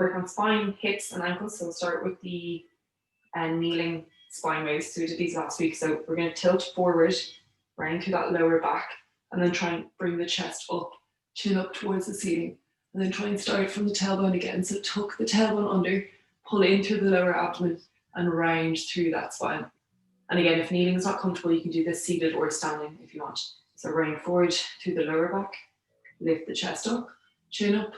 work on spine, hips, and ankles. So we'll start with the kneeling spine raise. So we did these last week. So we're going to tilt forward, round through that lower back, and then try and bring the chest up, chin up towards the ceiling. And then try and start from the tailbone again. So tuck the tailbone under, pull in through the lower abdomen, and round through that spine. And again, if kneeling is not comfortable, you can do this seated or standing if you want. So round forward through the lower back, lift the chest up, chin up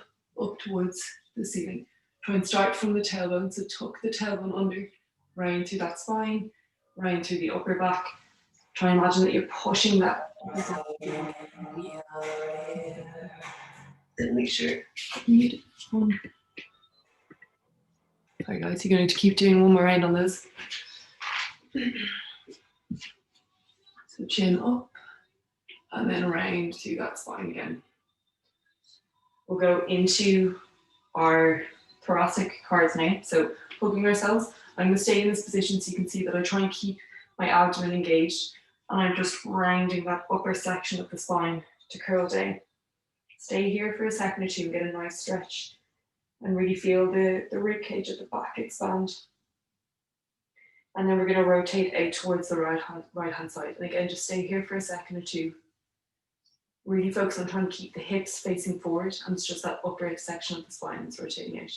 towards the ceiling. Try and start from the tailbone, so tuck the tailbone under, round through that spine, round through the upper back. Try and imagine that you're pushing that. Then make sure you one. Sorry guys, you're going to keep doing one more round on those. So chin up, and then round through that spine again. We'll go into our thoracic cards now. So hugging ourselves. I'm going to stay in this position so you can see that I try and keep my abdomen engaged, and I'm just rounding that upper section of the spine to curl down. Stay here for a second or two and get a nice stretch, and really feel the rib cage at the back expand. And then we're going to rotate out towards the right hand side. And again, just stay here for a second or two. Really focus on trying to keep the hips facing forward, and it's just that upper section of the spine that's rotating out.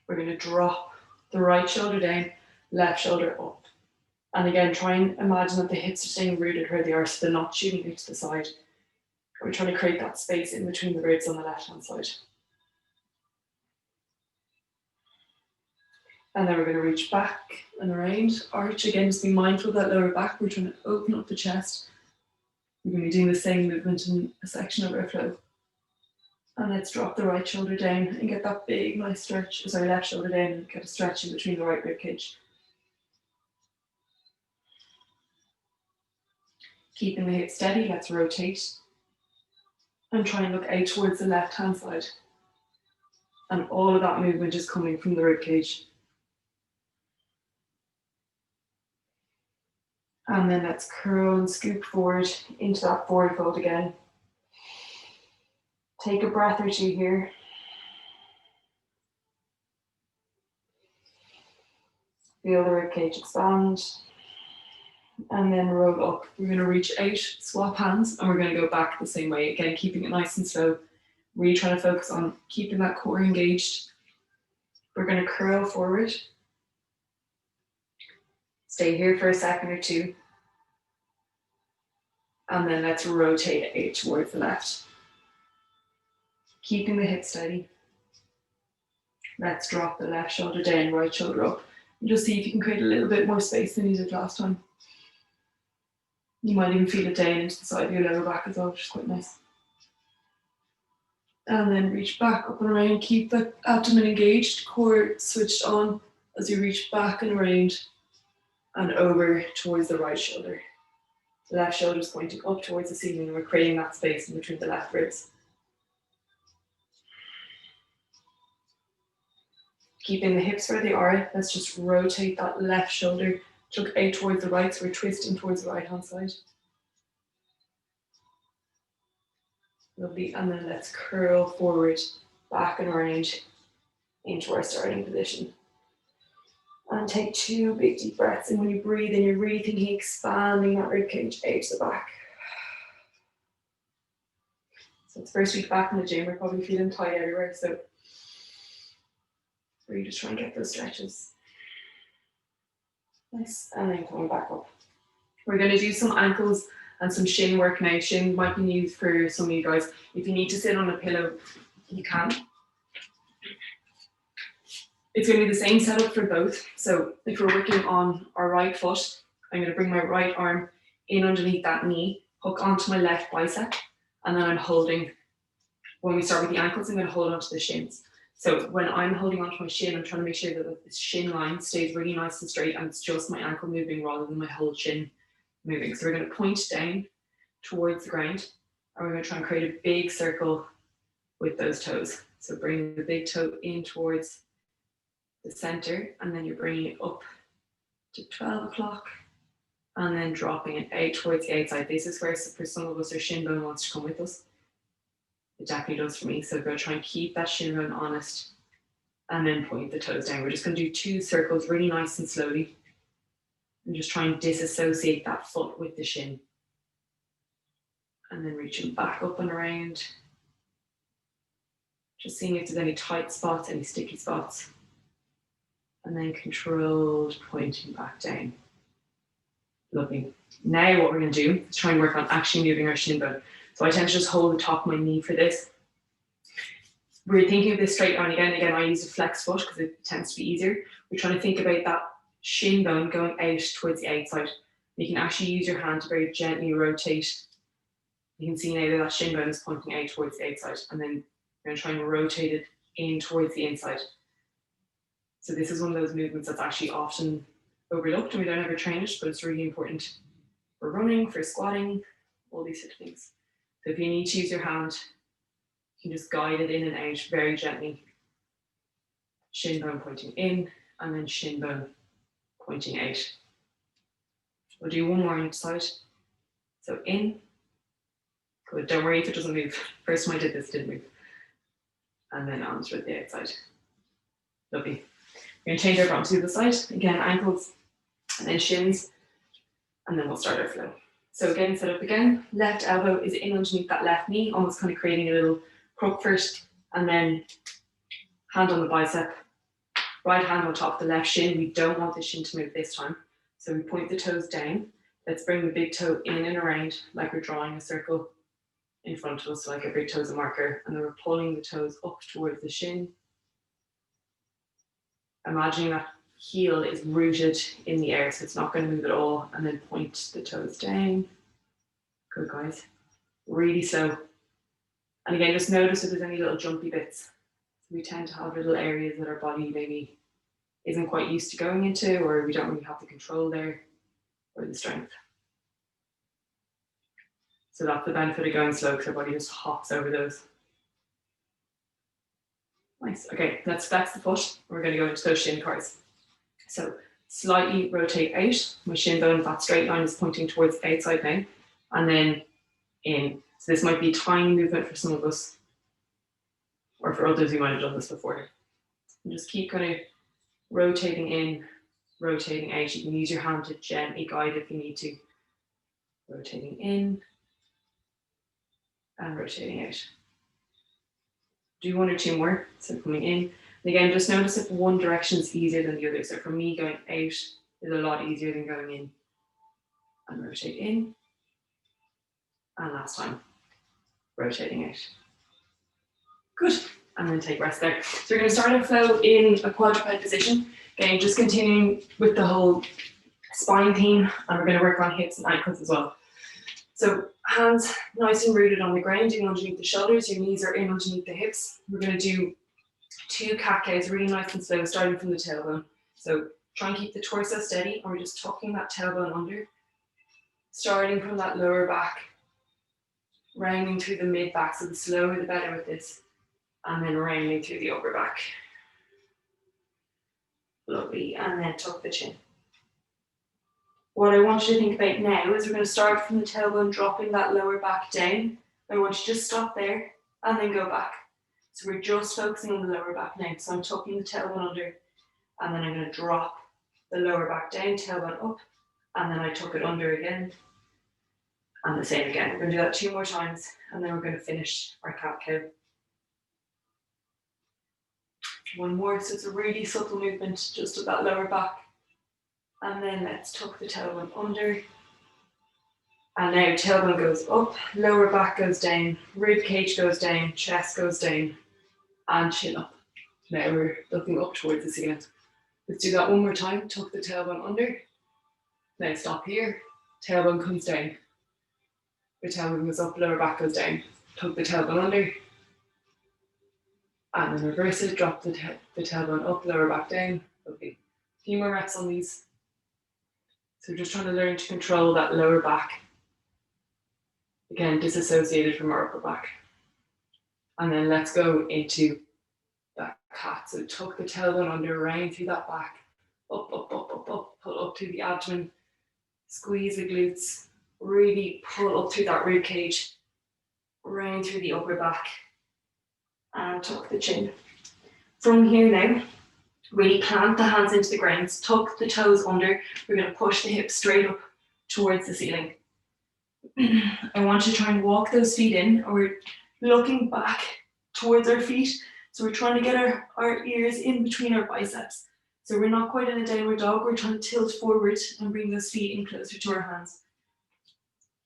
We're going to drop the right shoulder down, left shoulder up. And again, try and imagine that the hips are staying rooted where they are, so they're not shooting out to the side. We're trying to create that space in between the ribs on the left hand side. And then we're going to reach back and around. Arch again, just be mindful of that lower back. We're trying to open up the chest. We're going to be doing the same movement in a section of our flow. And let's drop the right shoulder down and get that big, nice stretch. Sorry, left shoulder down and get a stretch in between the right rib cage. Keeping the hips steady, let's rotate. And try and look out towards the left hand side. And all of that movement is coming from the rib cage. And then let's curl and scoop forward into that forward fold again. Take a breath or two here. Feel the ribcage expand. And then roll up. We're going to reach out, swap hands, and we're going to go back the same way. Again, keeping it nice and slow. Really trying to focus on keeping that core engaged. We're going to curl forward. Stay here for a second or two. And then let's rotate out towards the left. Keeping the hips steady. Let's drop the left shoulder down, right shoulder up. And just see if you can create a little bit more space than you did last time. You might even feel it down into the side of your lower back as well, which is quite nice. And then reach back up and around. Keep the abdomen engaged, core switched on as you reach back and around and over towards the right shoulder. The left shoulder is pointing up towards the ceiling, and we're creating that space in between the left ribs. Keeping the hips where they are, let's just rotate that left shoulder, look out towards the right, so we're twisting towards the right hand side. Lovely, and then let's curl forward, back and around into our starting position. And take 2 big deep breaths, and when you breathe in, you're really thinking expanding that ribcage out to the back. So it's first week back in the gym, we're probably feeling tight everywhere, so really just try and get those stretches. Nice, and then coming back up. We're going to do some ankles and some shin work now. Shin might be new for some of you guys. If you need to sit on a pillow, you can. It's going to be the same setup for both. So if we're working on our right foot, I'm going to bring my right arm in underneath that knee, hook onto my left bicep, and then I'm holding, when we start with the ankles, I'm going to hold onto the shins. So when I'm holding onto my shin, I'm trying to make sure that the shin line stays really nice and straight, and it's just my ankle moving rather than my whole shin moving. So we're going to point down towards the ground, and we're going to try and create a big circle with those toes. So bring the big toe in towards the center, and then you're bringing it up to 12 o'clock, and then dropping it out towards the outside. This is where, for some of us, our shin bone wants to come with us. It definitely does for me. So go try and keep that shin bone honest and then point the toes down. We're just going to do 2 circles really nice and slowly. And just try and disassociate that foot with the shin. And then reaching back up and around. Just seeing if there's any tight spots, any sticky spots. And then controlled pointing back down. Lovely. Now what we're going to do is try and work on actually moving our shin bone. So I tend to just hold the top of my knee for this. We're thinking of this straight line again. Again, I use a flex foot because it tends to be easier. We're trying to think about that shin bone going out towards the outside. You can actually use your hand to very gently rotate. You can see now that shin bone is pointing out towards the outside, and then you're going to try and rotate it in towards the inside. So this is one of those movements that's actually often overlooked and we don't ever train it, but it's really important for running, for squatting, all these sort of things. So if you need to use your hand, you can just guide it in and out very gently. Shin bone pointing in, and then shin bone pointing out. We'll do one more on each side. So in. Good, don't worry if it doesn't move. First time I did this, it didn't move. And then on to the outside. Lovely. We're going to change our front to the side. Again, ankles, and then shins, and then we'll start our flow. So again, set up again. Left elbow is in underneath that left knee, almost kind of creating a little crook first, and then hand on the bicep. Right hand on top of the left shin. We don't want the shin to move this time. So we point the toes down. Let's bring the big toe in and around like we're drawing a circle in front of us, like a big toe is a marker, and then we're pulling the toes up towards the shin. Imagining that heel is rooted in the air, so it's not going to move at all, and then point the toes down. Good, guys. Really slow. And again, just notice if there's any little jumpy bits. We tend to have little areas that our body maybe isn't quite used to going into, or we don't really have the control there, or the strength. So that's the benefit of going slow, because our body just hops over those. Nice. Okay, let's flex the foot. We're going to go into those shin cars. So slightly rotate out. My shin bone, that straight line is pointing towards the outside now. And then in. So this might be a tiny movement for some of us, or for others who might have done this before. And just keep kind of rotating in, rotating out. You can use your hand to gently guide if you need to. Rotating in and rotating out. Do 1 or 2 more. So coming in. And again, just notice if one direction is easier than the other. So for me, going out is a lot easier than going in. And rotate in. And last time, rotating out. Good. And then take rest there. So we're going to start our flow in a quadruped position. Again, just continuing with the whole spine theme, and we're going to work on hips and ankles as well. So hands nice and rooted on the ground, in underneath the shoulders. Your knees are in underneath the hips. We're going to do 2 cat cows, really nice and slow, starting from the tailbone. So try and keep the torso steady, and we're just tucking that tailbone under, starting from that lower back, rounding through the mid back. So the slower the better with this, and then rounding through the upper back. Lovely, and then tuck the chin. What I want you to think about now is we're going to start from the tailbone, dropping that lower back down. I want you to just stop there and then go back. So we're just focusing on the lower back now. So I'm tucking the tailbone under, and then I'm going to drop the lower back down, tailbone up, and then I tuck it under again. And the same again. We're going to do that 2 more times, and then we're going to finish our cat cow. 1 more. So it's a really subtle movement just of that lower back. And then let's tuck the tailbone under. And now tailbone goes up, lower back goes down, rib cage goes down, chest goes down, and chin up. Now we're looking up towards the ceiling. Let's do that 1 more time. Tuck the tailbone under. Now stop here. Tailbone comes down. The tailbone goes up, lower back goes down. Tuck the tailbone under. And then reverse it. Drop the tailbone up, lower back down. Okay. A few more reps on these. So we're just trying to learn to control that lower back. Again, disassociated from our upper back. And then let's go into that cat. So tuck the tailbone under, round through that back. Up, up, up, up, up. Pull up through the abdomen. Squeeze the glutes. Really pull up through that rib cage. Round through the upper back. and tuck the chin. From here now, really plant the hands into the ground, tuck the toes under. We're going to push the hips straight up towards the ceiling. I want you to try and walk those feet in, or we're looking back towards our feet. So we're trying to get our ears in between our biceps. So we're not quite in a downward dog, we're trying to tilt forward and bring those feet in closer to our hands.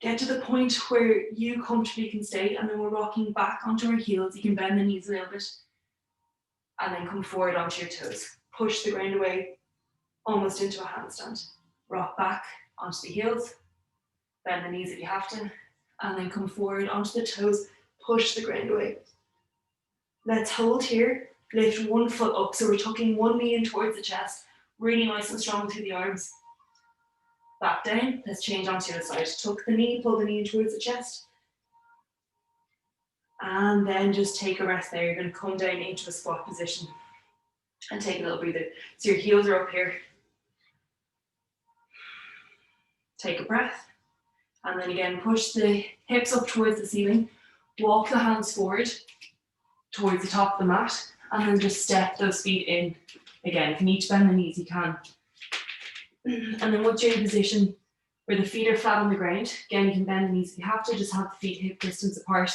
Get to the point where you comfortably can stay, and then we're rocking back onto our heels. You can bend the knees a little bit, and then come forward onto your toes. Push the ground away, almost into a handstand. Rock back onto the heels, bend the knees if you have to, and then come forward onto the toes, push the ground away. Let's hold here, lift one foot up, so we're tucking one knee in towards the chest, really nice and strong through the arms. Back down, let's change onto the other side. Tuck the knee, pull the knee in towards the chest. And then just take a rest there. You're going to come down into a squat position and take a little breather. So your heels are up here. Take a breath. And then again, push the hips up towards the ceiling. Walk the hands forward towards the top of the mat. And then just step those feet in. Again, if you need to bend the knees, you can. And then once you're in a position where the feet are flat on the ground, again, you can bend the knees if you have to, just have the feet hip distance apart.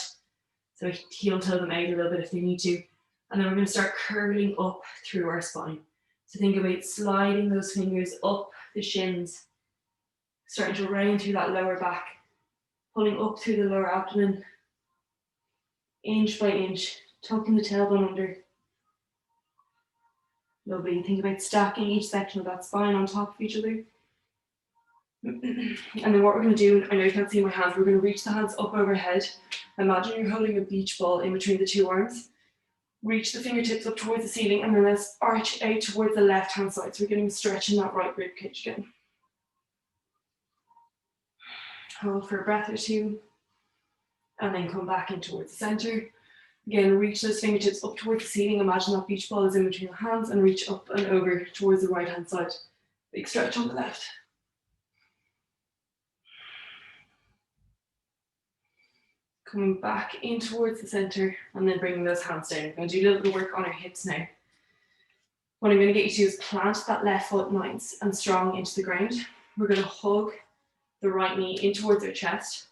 So heel toe them out a little bit if they need to. And then we're going to start curling up through our spine. So think about sliding those fingers up the shins, starting to round through that lower back, pulling up through the lower abdomen, inch by inch, tucking the tailbone under. Lovely. Think about stacking each section of that spine on top of each other. And then what we're going to do, I know you can't see my hands, we're going to reach the hands up overhead. Imagine you're holding a beach ball in between the two arms. Reach the fingertips up towards the ceiling, and then let's arch out towards the left hand side. So we're getting a stretch in that right rib cage again. Hold for a breath or two, and then come back in towards the center. Again, reach those fingertips up towards the ceiling. Imagine that beach ball is in between the hands, and reach up and over towards the right hand side. Big stretch on the left. Coming back in towards the center, and then bringing those hands down. We're going to do a little bit of work on our hips now. What I'm going to get you to do is plant that left foot nice and strong into the ground. We're going to hug the right knee in towards our chest.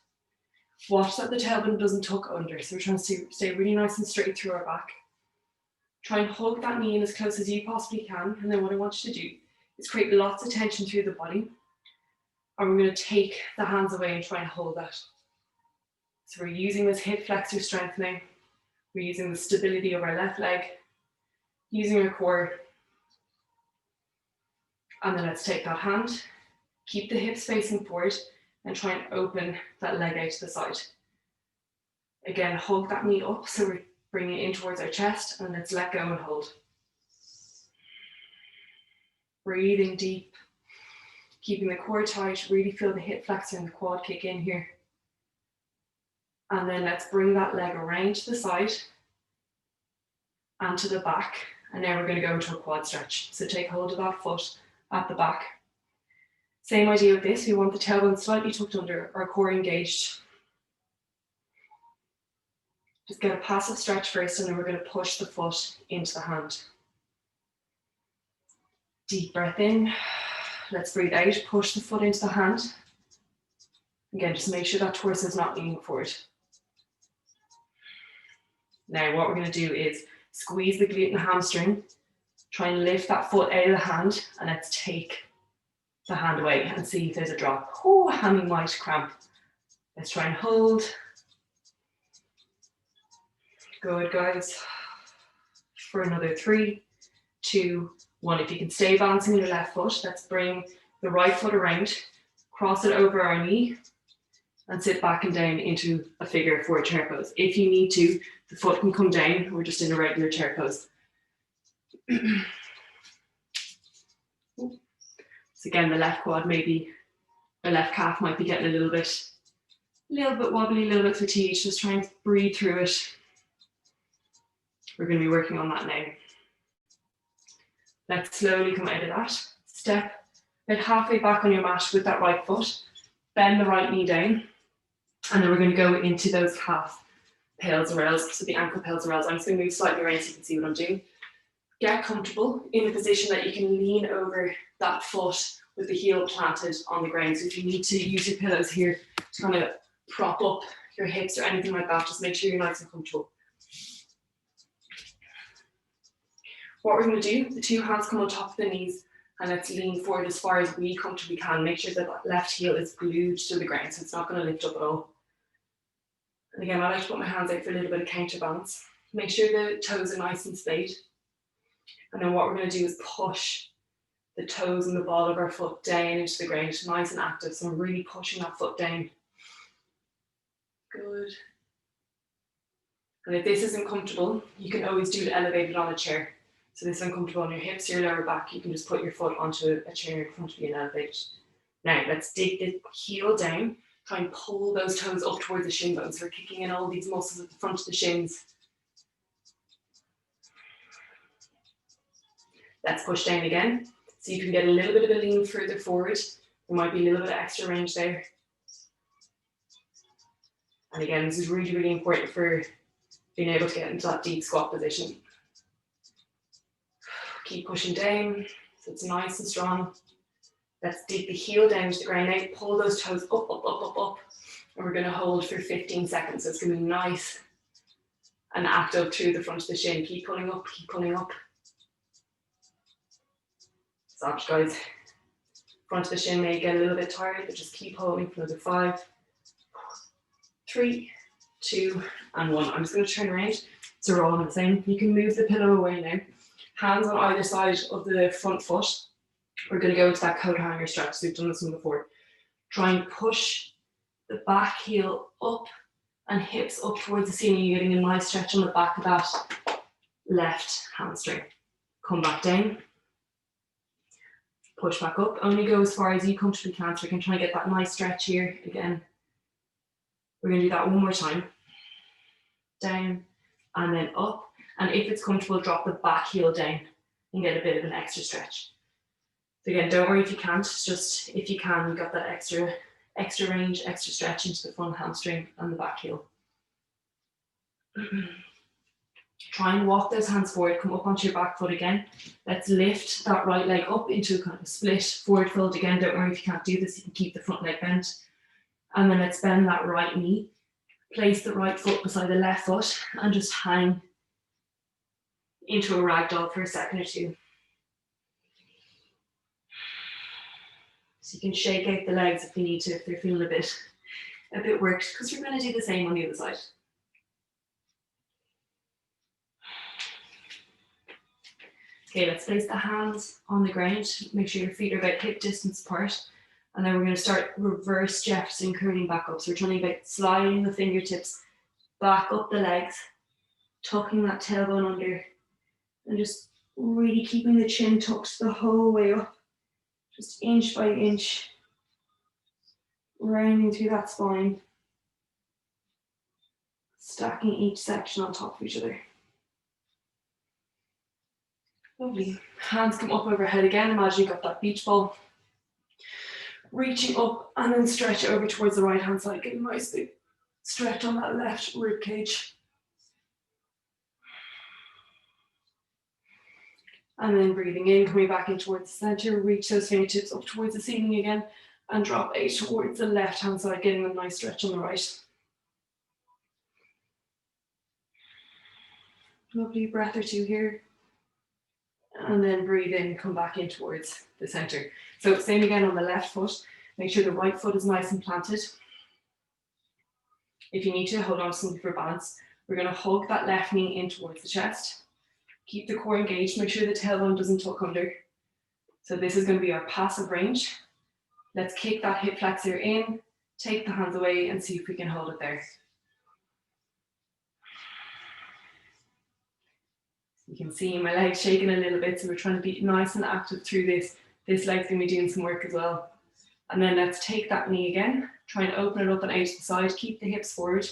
Watch that the tailbone doesn't tuck under. So we're trying to stay really nice and straight through our back. Try and hug that knee in as close as you possibly can. And then what I want you to do is create lots of tension through the body. And we're going to take the hands away and try and hold that. So we're using this hip flexor strength now. We're using the stability of our left leg, using our core. And then let's take that hand, keep the hips facing forward, and try and open that leg out to the side. Again, hug that knee up, so we're bringing it in towards our chest, and let's let go and hold. Breathing deep, keeping the core tight, really feel the hip flexor and the quad kick in here. And then let's bring that leg around to the side and to the back. And now we're going to go into a quad stretch. So take hold of that foot at the back. Same idea with this. We want the tailbone slightly tucked under, our core engaged. Just get a passive stretch first, and then we're going to push the foot into the hand. Deep breath in. Let's breathe out. Push the foot into the hand. Again, just make sure that torso is not leaning forward. Now what we're going to do is squeeze the glute and hamstring, try and lift that foot out of the hand, and let's take the hand away and see if there's a drop. Oh, hammy might cramp. Let's try and hold. Good, guys. For another 3, 2, 1. If you can stay balancing your left foot, let's bring the right foot around, cross it over our knee, and sit back and down into a figure 4 chair pose. If you need to, the foot can come down. We're just in a regular chair pose. So again, the left quad maybe, the left calf might be getting a little bit wobbly, a little bit fatigued. Just try and breathe through it. We're going to be working on that now. Let's slowly come out of that. Step about halfway back on your mat with that right foot. Bend the right knee down. And then we're going to go into those calf pills and rails, so the ankle pills and rails. I'm just going to move slightly around so you can see what I'm doing. Get comfortable in a position that you can lean over that foot with the heel planted on the ground. So if you need to use your pillows here to kind of prop up your hips or anything like that, just make sure you're nice and comfortable. What we're going to do, the two hands come on top of the knees and let's lean forward as far as we comfortably can. Make sure that that left heel is glued to the ground so it's not going to lift up at all. And again, I like to put my hands out for a little bit of counterbalance. Make sure the toes are nice and splayed. And then what we're going to do is push the toes and the ball of our foot down into the ground, nice and active. So I'm really pushing that foot down. Good. And if this isn't comfortable, you can always do it elevated on a chair. So this is uncomfortable on your hips, your lower back, you can just put your foot onto a chair in front of you and elevate. Now let's dig the heel down, try and pull those toes up towards the shin bones. We're kicking in all these muscles at the front of the shins. Let's push down again. So you can get a little bit of a lean further forward. There might be a little bit of extra range there. And again, this is really, really important for being able to get into that deep squat position. Keep pushing down, so it's nice and strong. Let's dig the heel down to the ground now. Pull those toes up, up, up, up, up. And we're going to hold for 15 seconds. So it's going to be nice and active through the front of the shin. Keep pulling up, keep pulling up. Stop, guys. Front of the shin may get a little bit tired, but just keep holding for another 5, 3, 2, and 1. I'm just going to turn around so we're all on the same. You can move the pillow away now. Hands on either side of the front foot. We're going to go into that coat hanger stretch. So we've done this one before. Try and push the back heel up and hips up towards the ceiling. You're getting a nice stretch on the back of that left hamstring. Come back down. Push back up. Only go as far as you comfortably can. So we can try and get that nice stretch here again. We're going to do that one more time. Down and then up. And if it's comfortable, drop the back heel down and get a bit of an extra stretch. So again, don't worry if you can't, just if you can, you've got that extra range, extra stretch into the front hamstring and the back heel. Try and walk those hands forward, come up onto your back foot again. Let's lift that right leg up into a kind of split forward fold again. Don't worry if you can't do this, you can keep the front leg bent. And then let's bend that right knee. Place the right foot beside the left foot and just hang into a ragdoll for a second or two. So you can shake out the legs if you need to, if they're feeling a bit worked, because we're going to do the same on the other side. Okay, let's place the hands on the ground. Make sure your feet are about hip distance apart. And then we're going to start reverse Jefferson curling back up. So we're trying to sliding the fingertips back up the legs, tucking that tailbone under, and just really keeping the chin tucked the whole way up. Just inch by inch, rounding through that spine, stacking each section on top of each other. Lovely. Hands come up overhead again. Imagine you've got that beach ball. Reaching up and then stretch over towards the right hand side. Get a nice big stretch on that left rib cage. And then breathing in, coming back in towards the center, reach those fingertips up towards the ceiling again and drop 8 towards the left hand side, getting a nice stretch on the right. Lovely breath or two here. And then breathe in, come back in towards the center. So same again on the left foot. Make sure the right foot is nice and planted. If you need to, hold on to something for balance. We're going to hug that left knee in towards the chest. Keep the core engaged, make sure the tailbone doesn't tuck under. So this is going to be our passive range. Let's kick that hip flexor in, take the hands away and see if we can hold it there. You can see my legs shaking a little bit, so we're trying to be nice and active through this. This leg's going to be doing some work as well. And then let's take that knee again, try and open it up and out to the side, keep the hips forward.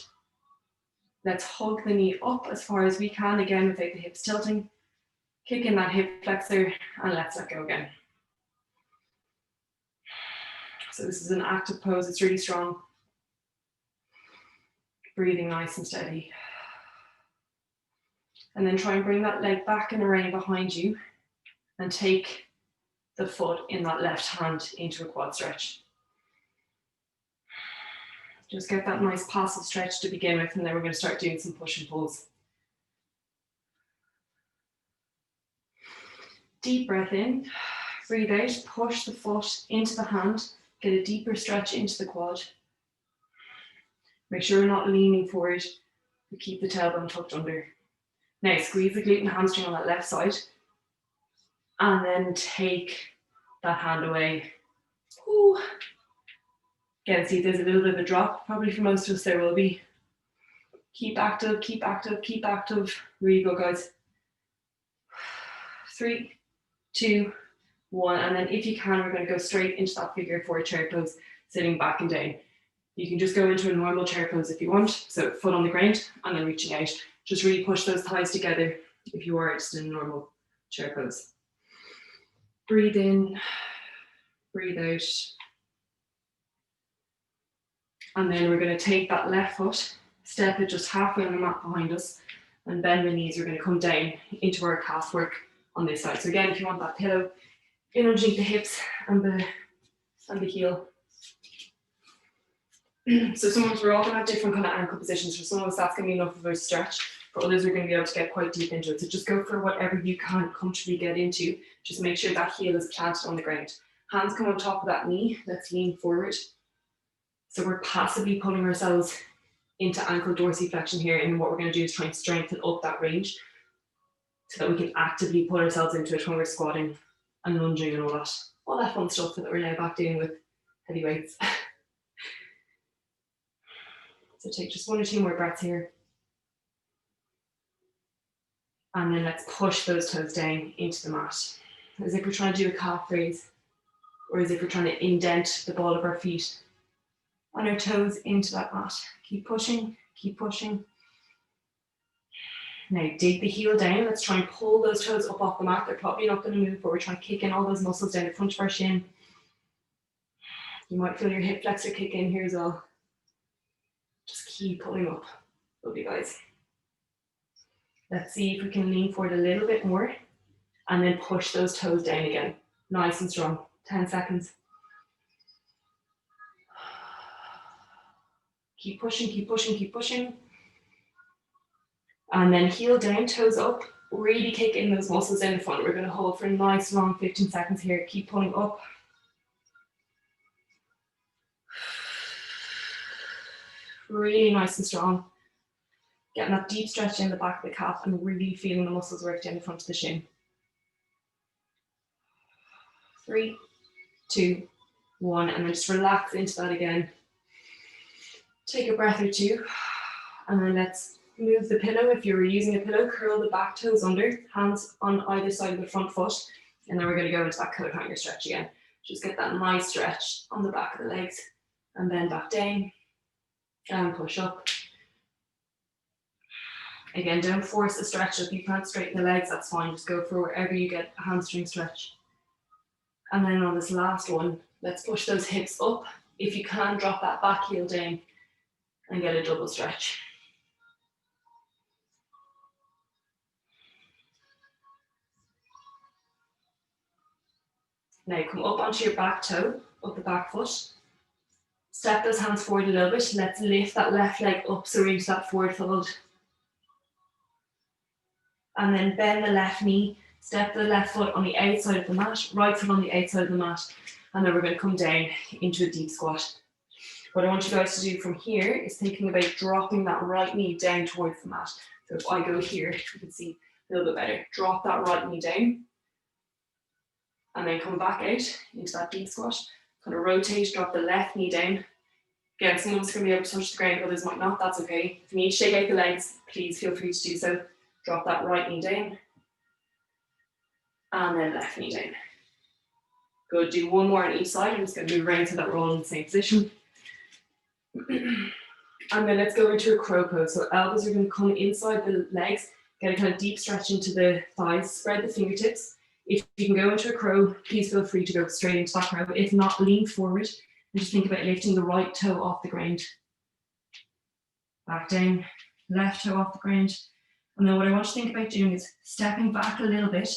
Let's hug the knee up as far as we can, again without the hips tilting. Kick in that hip flexor and let's let go again. So this is an active pose, it's really strong. Breathing nice and steady. And then try and bring that leg back and around behind you and take the foot in that left hand into a quad stretch. Just get that nice passive stretch to begin with, and then we're going to start doing some push and pulls. Deep breath in, breathe out, push the foot into the hand, get a deeper stretch into the quad. Make sure we're not leaning forward, but keep the tailbone tucked under. Now squeeze the glute and hamstring on that left side, and then take that hand away. Ooh. Again, see there's a little bit of a drop, probably for most of us there will be. Keep active, keep active, keep active. Really good, guys. 3, 2, 1, and then if you can, we're going to go straight into that figure 4 chair pose, sitting back and down. You can just go into a normal chair pose if you want, so foot on the ground and then reaching out. Just really push those thighs together if you are just in a normal chair pose. Breathe in, breathe out. And then we're going to take that left foot, step it just halfway on the mat behind us, and bend the knees. We're going to come down into our calf work on this side. So again, if you want that pillow in underneath the hips and the heel. So sometimes we're all going to have different kind of ankle positions. For some of us, that's going to be enough of a stretch. For others, we're going to be able to get quite deep into it. So just go for whatever you can comfortably get into. Just make sure that heel is planted on the ground. Hands come on top of that knee. Let's lean forward. So we're passively pulling ourselves into ankle dorsiflexion here. And what we're going to do is try and strengthen up that range so that we can actively pull ourselves into it when we're squatting and lunging and all that fun stuff that we're now back doing with heavy weights. So take just 1 or 2 more breaths here. And then let's push those toes down into the mat. As if we're trying to do a calf raise, or as if we're trying to indent the ball of our feet on our toes into that mat. Keep pushing, keep pushing. Now dig the heel down. Let's try and pull those toes up off the mat. They're probably not going to move, but we're trying to kick in all those muscles down the front of our shin. You might feel your hip flexor kick in here as well. Just keep pulling up. Lovely, guys. Let's see if we can lean forward a little bit more and then push those toes down again. Nice and strong. 10 seconds. Keep pushing, keep pushing, keep pushing. And then heel down, toes up. Really kick in those muscles down the front. We're going to hold for a nice long 15 seconds here. Keep pulling up. Really nice and strong. Getting that deep stretch in the back of the calf and really feeling the muscles work down the front of the shin. 3, 2, 1, and then just relax into that again. Take a breath or 2, and then let's move the pillow. If you're using a pillow, curl the back toes under, hands on either side of the front foot, and then we're going to go into that coat hanger stretch again. Just get that nice stretch on the back of the legs, and then back down, and push up. Again, don't force a stretch. If you can't straighten the legs, that's fine. Just go for wherever you get a hamstring stretch. And then on this last one, let's push those hips up. If you can, drop that back heel down and get a double stretch. Now come up onto your back toe, up the back foot. Step those hands forward a little bit. Let's lift that left leg up so we're into that forward fold. And then bend the left knee, step the left foot on the outside of the mat, right foot on the outside of the mat, and then we're going to come down into a deep squat. What I want you guys to do from here is thinking about dropping that right knee down towards the mat. So if I go here, you can see a little bit better. Drop that right knee down, and then come back out into that deep squat. Kind of rotate, drop the left knee down. Again, some of us are going to be able to touch the ground, others might not, that's okay. If you need to shake out the legs, please feel free to do so. Drop that right knee down, and then left knee down. Good, do one more on each side. I'm just going to move around so that we're all in the same position. And then let's go into a crow pose. So elbows are going to come inside the legs, get a kind of deep stretch into the thighs, spread the fingertips. If you can go into a crow, please feel free to go straight into that crow. If not, lean forward and just think about lifting the right toe off the ground. Back down, left toe off the ground. And then what I want you to think about doing is stepping back a little bit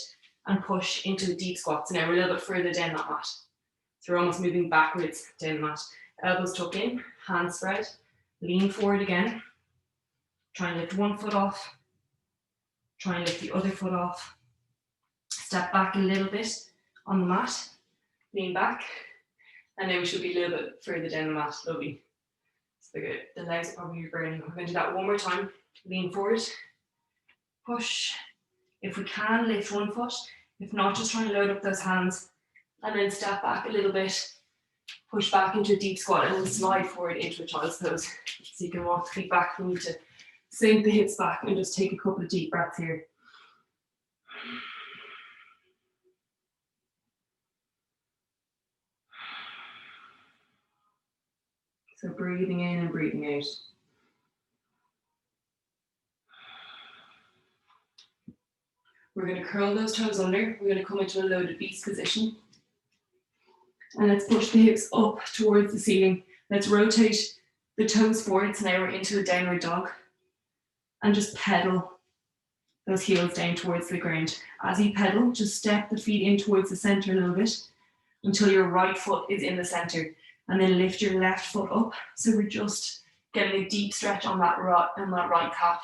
and push into a deep squat. So now we're a little bit further down that mat. So we're almost moving backwards down the mat. Elbows tuck in, hands spread, lean forward again. Try and lift one foot off. Try and lift the other foot off. Step back a little bit on the mat. Lean back. And now we should be a little bit further down the mat. Lovely. So the legs are probably burning. We're going to do that one more time. Lean forward. Push. If we can, lift one foot. If not, just try and load up those hands. And then step back a little bit. Push back into a deep squat and then slide forward into a child's pose. So you can walk the feet back. We need to sink the hips back and just take a couple of deep breaths here. So breathing in and breathing out. We're going to curl those toes under. We're going to come into a loaded beast position. And let's push the hips up towards the ceiling. Let's rotate the toes forward. So now we're into a downward dog. And just pedal those heels down towards the ground. As you pedal, just step the feet in towards the center a little bit until your right foot is in the center. And then lift your left foot up. So we're just getting a deep stretch on that right calf.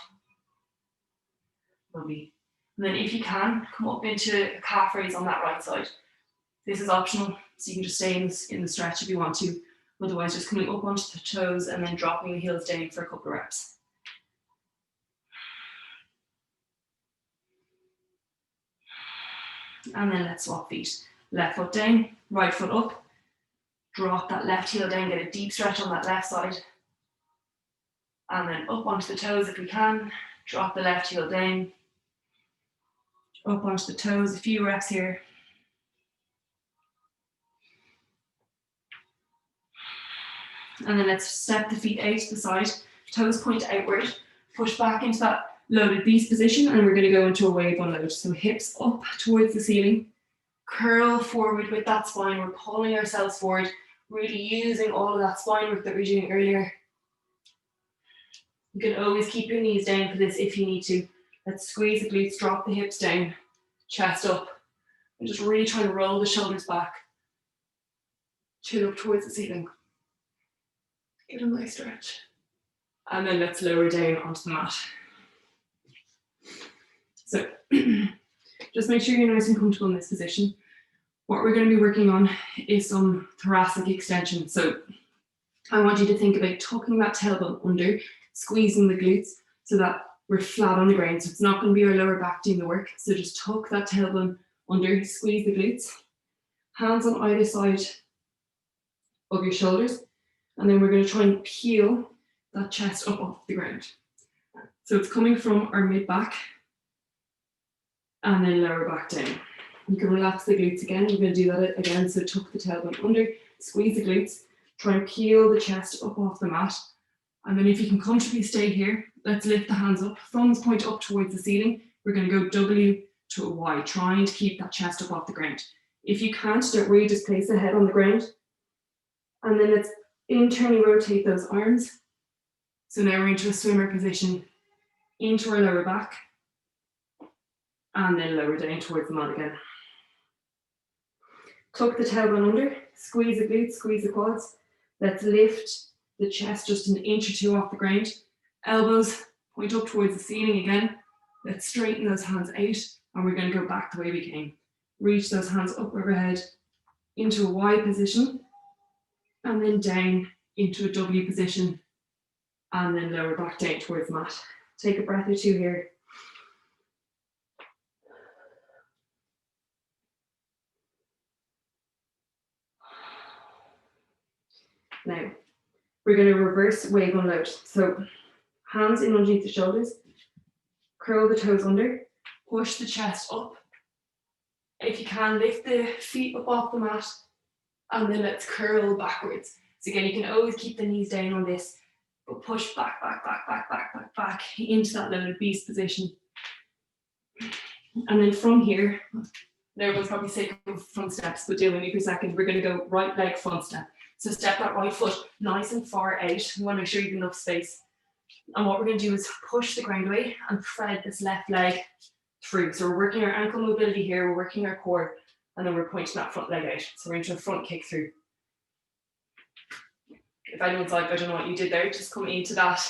Lovely. And then if you can, come up into a calf raise on that right side. This is optional, so you can just stay in the stretch if you want to. Otherwise, just coming up onto the toes and then dropping the heels down for a couple of reps. And then let's swap feet. Left foot down, right foot up. Drop that left heel down, get a deep stretch on that left side. And then up onto the toes if we can. Drop the left heel down. Up onto the toes, a few reps here. And then let's step the feet out to the side. Toes point outward. Push back into that loaded beast position and we're going to go into a wave unload. So hips up towards the ceiling. Curl forward with that spine. We're pulling ourselves forward. Really using all of that spine work that we were doing earlier. You can always keep your knees down for this if you need to. Let's squeeze the glutes, drop the hips down, chest up, and just really try to roll the shoulders back. Chin up towards the ceiling. Get a nice stretch. And then let's lower down onto the mat. So just make sure you're nice and comfortable in this position. What we're going to be working on is some thoracic extension. So I want you to think about tucking that tailbone under, squeezing the glutes so that we're flat on the ground. So it's not going to be our lower back doing the work. So just tuck that tailbone under, squeeze the glutes. Hands on either side of your shoulders. And then we're going to try and peel that chest up off the ground. So it's coming from our mid back and then lower back down. You can relax the glutes again. We're going to do that again. So tuck the tailbone under, squeeze the glutes, try and peel the chest up off the mat. And then if you can comfortably stay here, let's lift the hands up. Thumbs point up towards the ceiling. We're going to go W to a Y, trying to keep that chest up off the ground. If you can't, don't worry, just place the head on the ground. And then let's internally rotate those arms. So now we're into a swimmer position, into our lower back, and then lower down towards the mat again. Tuck the tailbone under, squeeze the glutes, squeeze the quads. Let's lift the chest just an inch or two off the ground. Elbows point up towards the ceiling again. Let's straighten those hands out, and we're going to go back the way we came. Reach those hands up overhead into a Y position, and then down into a W position, and then lower back down towards the mat. Take a breath or two here. Now, we're going to reverse wave unload. So, hands in underneath the shoulders, curl the toes under, push the chest up. If you can, lift the feet up off the mat, and then let's curl backwards. So again, you can always keep the knees down on this, but push back into that loaded beast position. And then from here, everyone's probably sick of front steps, but do with me for a second. We're going to go right leg front step. So step that right foot nice and far out. You want to make sure you have enough space. And what we're going to do is push the ground away and thread this left leg through. So we're working our ankle mobility here, we're working our core, and then we're pointing that front leg out. So we're into a front kick through. If anyone's like, I don't know what you did there, just come into that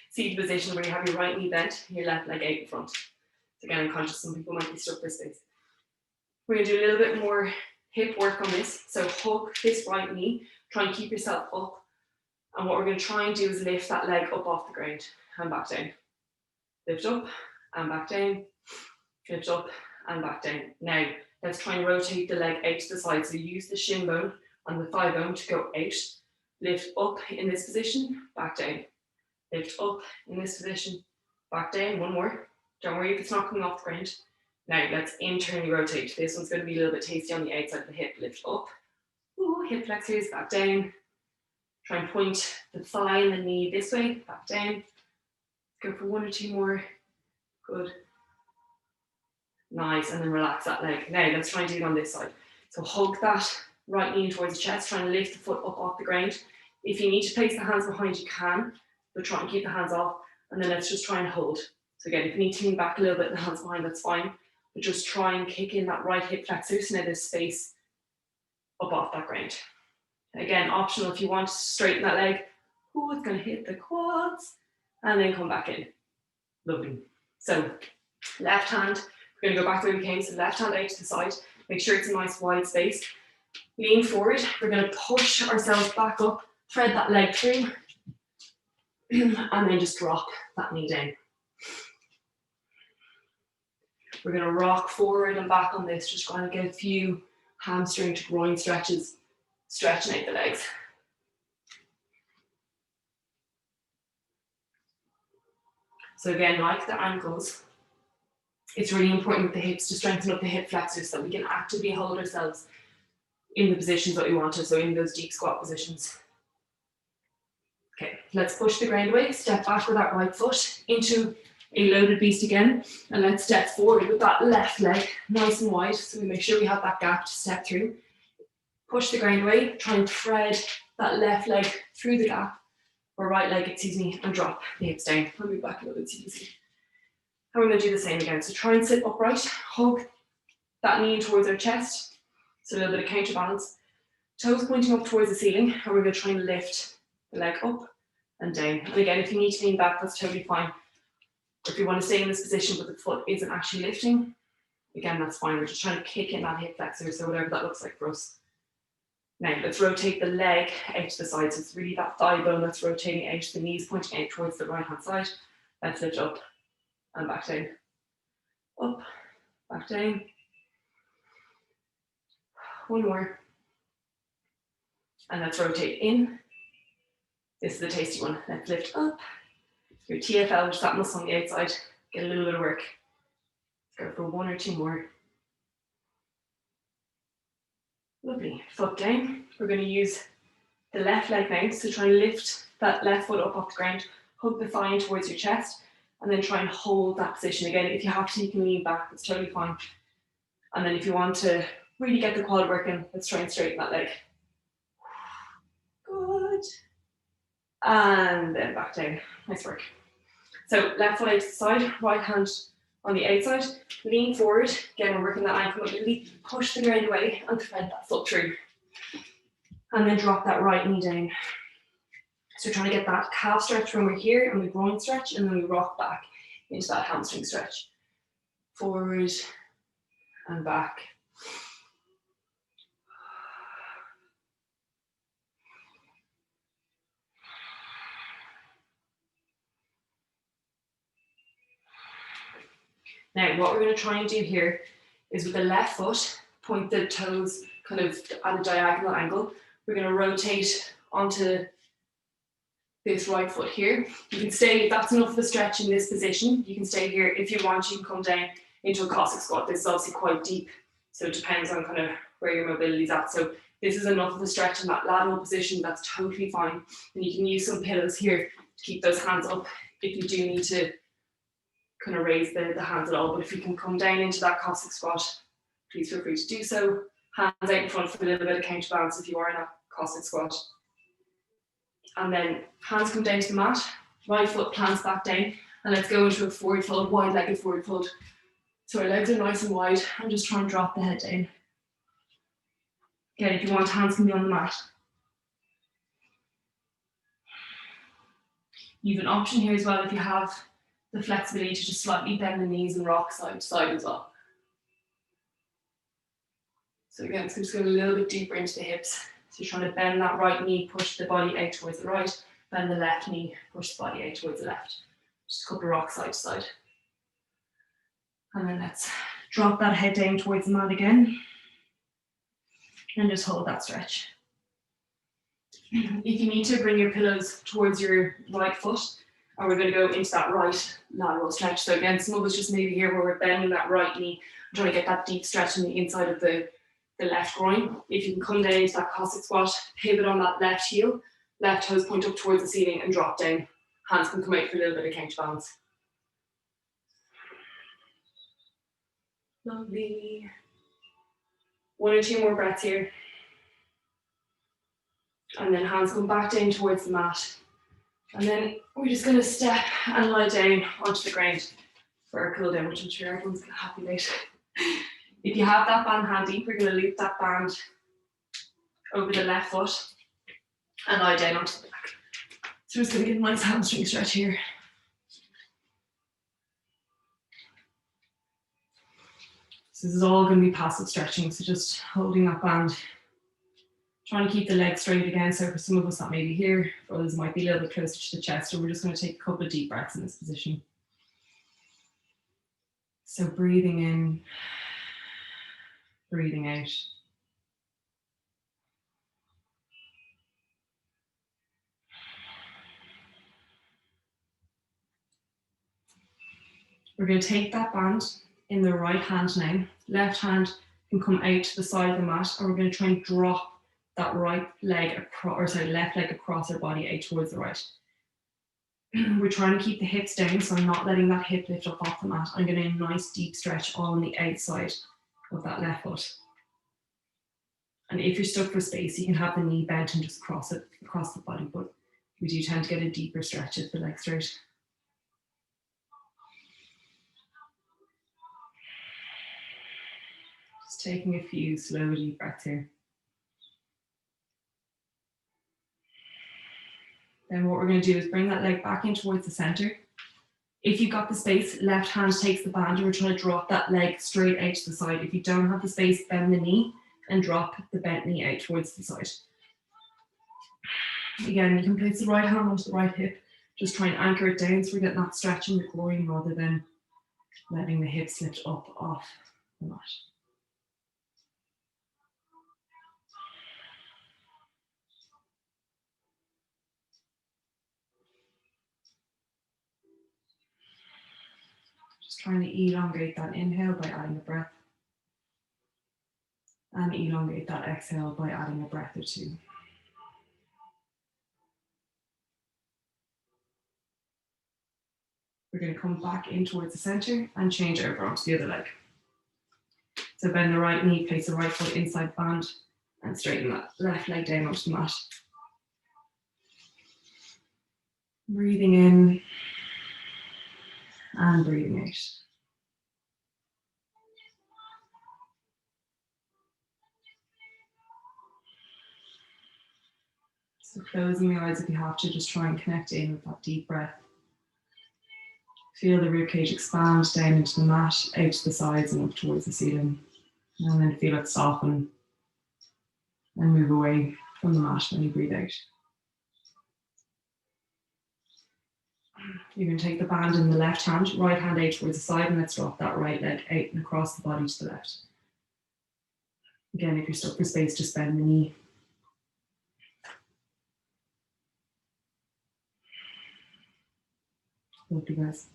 seated position where you have your right knee bent and your left leg out in front. So again, I'm conscious some people might be stuck for space. We're going to do a little bit more hip work on this. So hook this right knee, try and keep yourself up. And what we're going to try and do is lift that leg up off the ground and back down. Lift up and back down. Lift up and back down. Now, let's try and rotate the leg out to the side. So use the shin bone and the thigh bone to go out. Lift up in this position, back down. Lift up in this position, back down. One more. Don't worry if it's not coming off the ground. Now, let's internally rotate. This one's going to be a little bit tasty on the outside of the hip. Lift up. Ooh, hip flexors, back down. Try and point the thigh and the knee this way, back down. Go for one or two more. Good. Nice, and then relax that leg. Now, let's try and do it on this side. So hug that right knee towards the chest, try and lift the foot up off the ground. If you need to place the hands behind, you can, but try and keep the hands off, and then let's just try and hold. So again, if you need to lean back a little bit, the hands behind, that's fine, but just try and kick in that right hip flexor, so now there's space up off that ground. Again, optional if you want to straighten that leg. Oh, it's going to hit the quads, and then come back in. Lovely. So left hand, we're going to go back the way we came, so left hand out to the side, make sure it's a nice wide space. Lean forward, we're going to push ourselves back up, thread that leg through, and then just drop that knee down. We're going to rock forward and back on this, just trying to get a few hamstring to groin stretches, stretching out the legs. So again, like the ankles, it's really important with the hips to strengthen up the hip flexors so that we can actively hold ourselves in the positions that we want to, so in those deep squat positions. Okay, let's push the ground away, step back with that right foot into a loaded beast again, and let's step forward with that left leg nice and wide, so we make sure we have that gap to step through. Push the ground away, try and thread that left leg through the gap, or right leg, excuse me, and drop the hips down. I'll move back a little bit so you can see. And we're going to do the same again. So try and sit upright, hug that knee towards our chest, so a little bit of counterbalance. Toes pointing up towards the ceiling, and we're going to try and lift the leg up and down. And again, if you need to lean back, that's totally fine. Or if you want to stay in this position but the foot isn't actually lifting, again, that's fine. We're just trying to kick in that hip flexor, so whatever that looks like for us. Now, let's rotate the leg out to the side. So it's really that thigh bone that's rotating out, the knees pointing out towards the right-hand side. Let's lift up and back down. Up, back down. One more. And let's rotate in. This is the tasty one. Let's lift up. Your TFL, which is that muscle on the outside. Get a little bit of work. Let's go for one or two more. Lovely. Foot down. We're going to use the left leg now. So try and lift that left foot up off the ground. Hug the thigh in towards your chest. And then try and hold that position. Again, if you have to, you can lean back. It's totally fine. And then if you want to really get the quad working, let's try and straighten that leg. Good. And then back down. Nice work. So left foot out to the side, right hand on the outside. Lean forward. Again, we're working that ankle mobility. Push the ground away and thread that foot through. And then drop that right knee down. So we're trying to get that calf stretch when we're here and the groin stretch, and then we rock back into that hamstring stretch. Forward and back. Now, what we're going to try and do here is with the left foot, point the toes kind of at a diagonal angle. We're going to rotate onto this right foot here. You can stay, if that's enough of a stretch in this position, you can stay here. If you want, you can come down into a Cossack squat. This is obviously quite deep, so it depends on kind of where your mobility is at. So this is enough of a stretch in that lateral position, that's totally fine. And you can use some pillows here to keep those hands up if you do need to kind of raise the hands at all. But if you can come down into that Cossack squat, please feel free to do so. Hands out in front for a little bit of counterbalance if you are in that Cossack squat. And then hands come down to the mat, Right foot plants back down, and let's go into a forward fold, wide-legged forward fold. So our legs are nice and wide, and just try and drop the head down. Again, if you want, hands can be on the mat. You have an option here as well if you have the flexibility to just slightly bend the knees and rock side to side as well. So again, it's just going a little bit deeper into the hips. So you're trying to bend that right knee, push the body out towards the right, bend the left knee, push the body out towards the left. Just a couple of rocks side to side. And then let's drop that head down towards the mat again. And just hold that stretch. If you need to, bring your pillows towards your right foot, and we're going to go into that right lateral stretch. So again, some of us just maybe here where we're bending that right knee, trying to get that deep stretch in the inside of the left groin. If you can come down into that Cossack squat, pivot on that left heel, left toes point up towards the ceiling and drop down. Hands can come out for a little bit of counterbalance. Lovely. 1 or 2 more breaths here. And then hands come back down towards the mat. And then we're just going to step and lie down onto the ground for our cool down, which I'm sure everyone's going to happy about. If you have that band handy, we're going to loop that band over the left foot and lie down onto the back. So we're just going to get a nice hamstring stretch here. So this is all going to be passive stretching, so just holding that band, trying to keep the legs straight again. So for some of us that may be here, for others it might be a little bit closer to the chest. So we're just going to take a couple of deep breaths in this position. So breathing in, breathing out. We're going to take that band in the right hand now. Left hand can come out to the side of the mat, and we're going to try and drop that right leg across, or sorry, left leg across our body out towards the right. We're trying to keep the hips down, so I'm not letting that hip lift up off the mat. I'm getting a nice deep stretch all on the outside of that left foot. And if you're stuck for space, you can have the knee bent and just cross it across the body, but we do tend to get a deeper stretch if the leg's straight. Just taking a few slow deep breaths here. Then what we're going to do is bring that leg back in towards the center. If you've got the space, left hand takes the band, and we're trying to drop that leg straight out to the side. If you don't have the space, bend the knee and drop the bent knee out towards the side. Again, you can place the right hand onto the right hip. Just try and anchor it down so we're getting that stretch in the groin rather than letting the hips lift up off the mat. Just trying to elongate that inhale by adding a breath, and elongate that exhale by adding a breath or two. We're going to come back in towards the center and change over onto the other leg. So bend the right knee, place the right foot inside the band, and straighten that left leg down onto the mat. Breathing in and breathing out. So closing the eyes if you have to, just try and connect in with that deep breath. Feel the ribcage expand down into the mat, out to the sides and up towards the ceiling. And then feel it soften and move away from the mat when you breathe out. You can take the band in the left hand, right hand out towards the side, and let's drop that right leg out and across the body to the left. Again, if you're stuck for space, just bend the knee. Lovely, guys.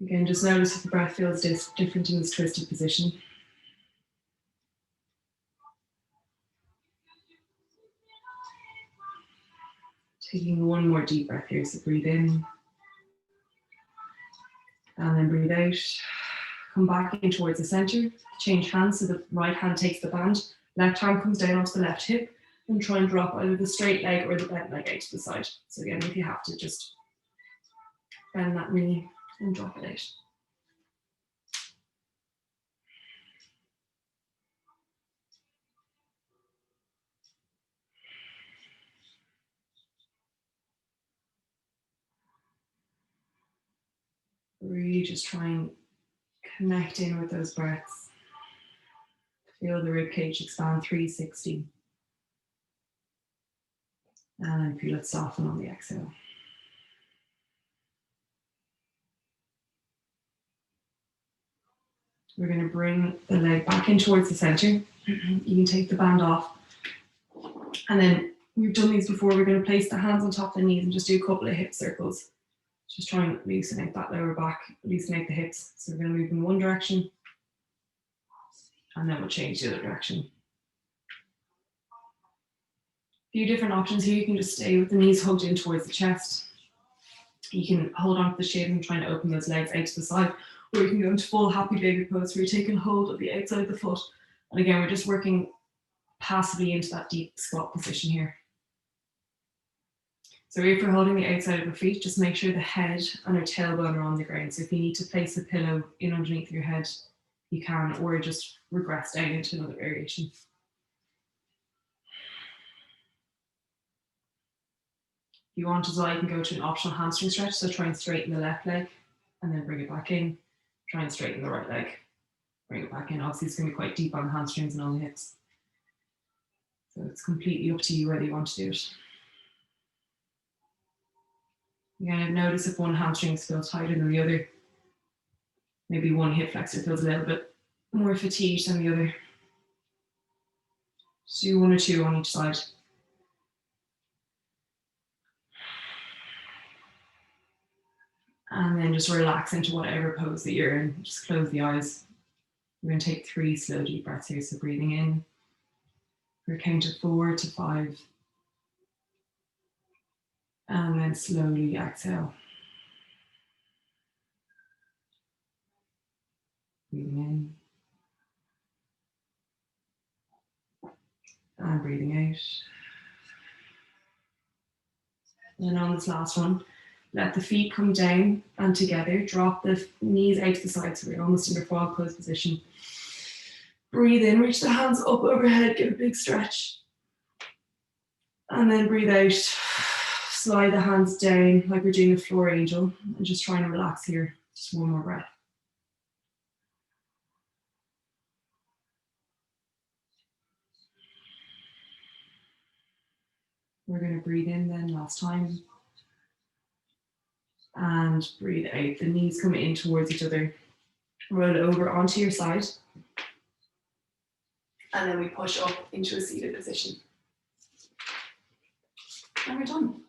Again, just notice if the breath feels different in this twisted position. Taking one more deep breath here, so breathe in and then breathe out. come back in towards the center, change hands so the right hand takes the band, left arm comes down onto the left hip, and try and drop either the straight leg or the bent leg out to the side. So again, if you have to, just bend that knee and drop it out. Really just try and connect in with those breaths. Feel the ribcage expand 360. And feel it soften on the exhale. We're going to bring the leg back in towards the center. You can take the band off. And then we've done these before. We're going to place the hands on top of the knees and just do a couple of hip circles. Just try and loosen out that lower back, loosen out the hips. So we're going to move in one direction. And then we'll change the other direction. A few different options here. You can just stay with the knees hugged in towards the chest. You can hold on to the shin and try to open those legs out to the side. Or you can go into full happy baby pose where you're taking hold of the outside of the foot. And again, we're just working passively into that deep squat position here. So if you're holding the outside of the feet, just make sure the head and your tailbone are on the ground. So if you need to place a pillow in underneath your head, you can, or just regress down into another variation. If you want as well, you can go to an optional hamstring stretch. So try and straighten the left leg and then bring it back in. Try and straighten the right leg, bring it back in. Obviously, it's going to be quite deep on the hamstrings and on the hips. So it's completely up to you whether you want to do it. You're going to notice if one hamstring feels tighter than the other. Maybe one hip flexor feels a little bit more fatigued than the other. Just do one or two on each side. And then just relax into whatever pose that you're in. Just close the eyes. We're going to take 3 slow deep breaths here. So breathing in. We're counting 4 to 5. And then slowly exhale. Breathing in. And breathing out. And then on this last one, let the feet come down and together. Drop the knees out to the side so we're almost in a frog pose position. Breathe in, reach the hands up overhead, give a big stretch. And then breathe out, slide the hands down like we're doing a floor angel. And just try and relax here. Just one more breath. We're going to breathe in then last time. And breathe out. The knees come in towards each other. Roll over onto your side. And then we push up into a seated position. And we're done.